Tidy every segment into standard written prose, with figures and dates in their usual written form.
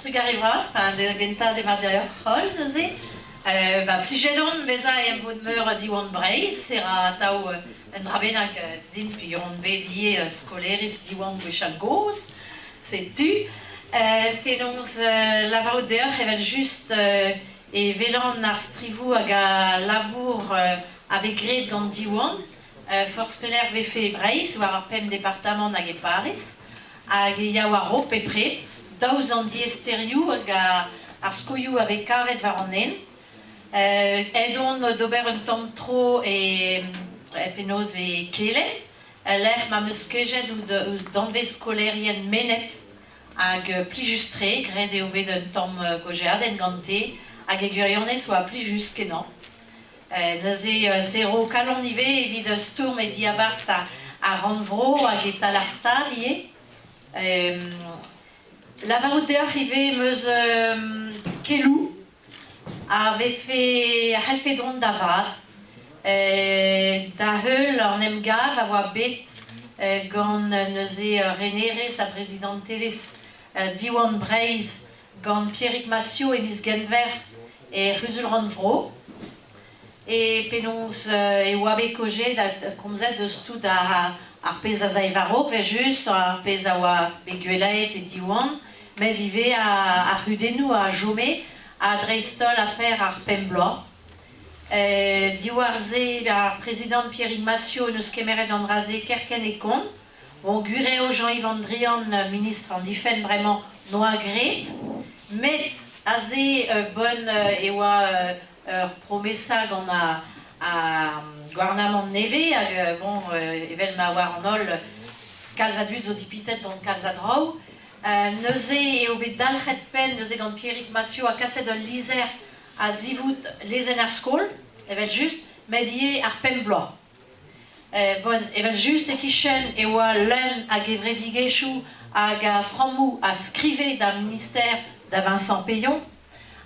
Trugarivras, de genta de matériaux hol, neuze. Plijedon beza em meur diwan breiz, sera tau un drabenak din pion bedie skoleris diwan gwechal goz, setu. Tenons lavarout deoc'h evel just e velan ar strivou hag a labour ave gret gant diwan, force peler vefe breiz, war ar pem departament hag e Paris, hag e yaou ar ro pepre, daouz an diesterioù hag ar skoioù ave karet war an en. Edon d'ober un tamm tro e penoz e kelen, l'er ma meus kejet ou d'anvez skolerien menet hag pli justre, gred eo bet un tamm gojeadenn gante, hag e gwirionez oa pli just kenan. Neuze zero kalon ive evit stourm e diabarz a ranvro hag e tal ar stad ie. Lavarout deoc'h ive meus kelou, a vefe a c'hellfedron da vat, da heul an emgav a oa bet gant neuze renerez a prezidentelez diwan breiz gant Pierrick Massio e miz Genver e Ruzul Ranvro. E penons e oa bet kojet komzet eus tout ar pez a zaivaro, pe just ar pez a oa bet gwelaet e diwan, met ive a rudenou a jome, a dreistol a fer ar pem bloaz. Diwar-se ar prezident Pierrick Massio neus kemeret an draze kerken e kont. Bon, gureo Jean-Yves Andrian, ministre an difen bremañ noa gret. Met a ze bon e oa promesa gant a gouarnamant neve, hag bon, evel ma war an ol kalz a dud zo dipitet gant kalz a draoù. Neuze eo bet dalc'het pen, neuze gant Pierrick Massio a kaset ul lizer a zivout lezen ar skol, evel just, met ie ar pem bloaz. Bon, evel just e kichen e oa leun hag e vredigezhioù hag a frammou a skrive da minister da Vincent Peillon,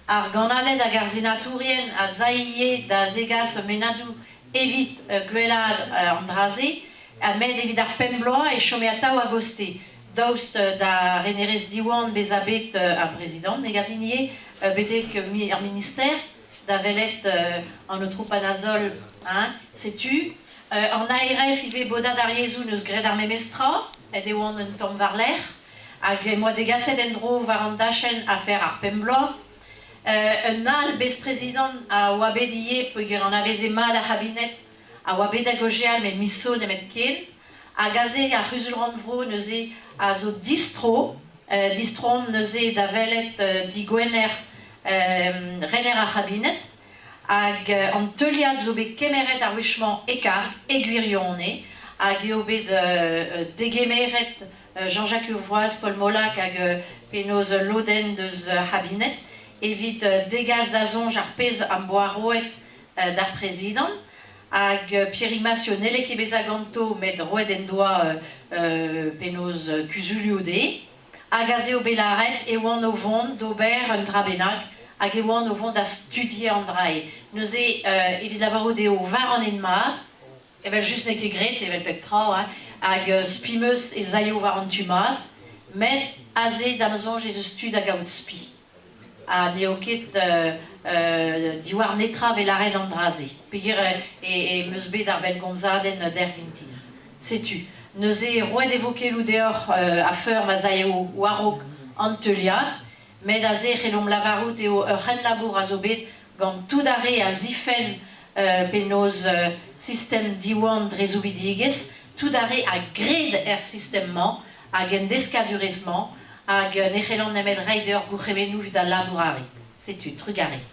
ar ganadet hag ar senatourien a zaie da zegas menadou evit gwelad an draze, a met evit ar pem bloaz e chome a tau a goste. Daoust da renerez diwan bez a bet ar prezident, negadinier betek ar minister, da velet an o troupanazol, setu. An ARF ive bodad ar yezou neus gred ar memestra, ed e oan un tamm war l'er, hag moa degaset en dro war an dachen a fer ar pem bloaz. Un al bez prezident a oa bet ie peogwir an aveze mat ar cabinet a oa bet a gojeal met misso nemet ken, hag a ze a Ruzul Ranvro neuze a zo distro, distron neuze da velet di gwener rener a cabinet, hag an teuliad zo bet kemeret ar wechman ekar, e gwirionne, hag eo bet degemeret Jean-Jacques Urvoaz, Paul Molac hag penoz loden deus cabinet, evit degaz da zonj ar pez an boaroet d'ar prezident, hag Pierrick Massio nelek e bez a ganto met roed en doa penoz kuzulioù de, hag a zeo belaret e oan o vont d'ober un drabenak, hag e oan o vont da studie an drae. Neuze evit lavarout eo var an en mat, evel just nek e gret, evel pep tra, hag spimeus e zaio war an tumat, met a ze damzonj e stud hag aout spi. A deo ket diwar netra velaret an draze. Pegir e meus bet ar bel gomzadenn der vintin. Setu. Neuze roed evokelou deoc'h a feur ma zaio warok an teuliad, met a ze c'hellom lavarout eo ur c'hen labour a zo bet gant tout are a zifen penoz sistem diwan drezoubidigez, tout are a gred sistemman, hag en deskadurezman, hag ne c'hellan nemet reider gourc'hemenou da labour arit. Setu, trugaret.